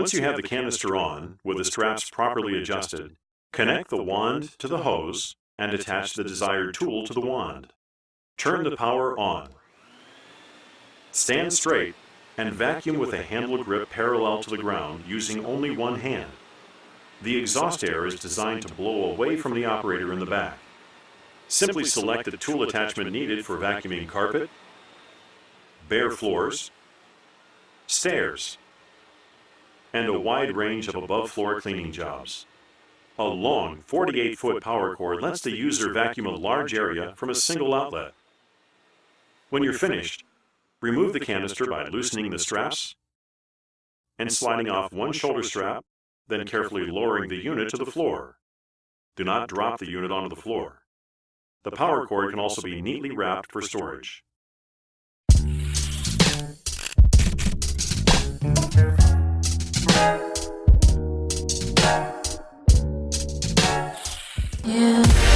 Once you have the canister on, with the straps properly adjusted, connect the wand to the hose and attach the desired tool to the wand. Turn the power on. Stand straight and vacuum with a handle grip parallel to the ground using only one hand. The exhaust air is designed to blow away from the operator in the back. Simply select the tool attachment needed for vacuuming carpet, bare floors, stairs, and a wide range of above-floor cleaning jobs. A long 48-foot power cord lets the user vacuum a large area from a single outlet. When you're finished, remove the canister by loosening the straps and sliding off one shoulder strap, then carefully lowering the unit to the floor. Do not drop the unit onto the floor. The power cord can also be neatly wrapped for storage. Yeah.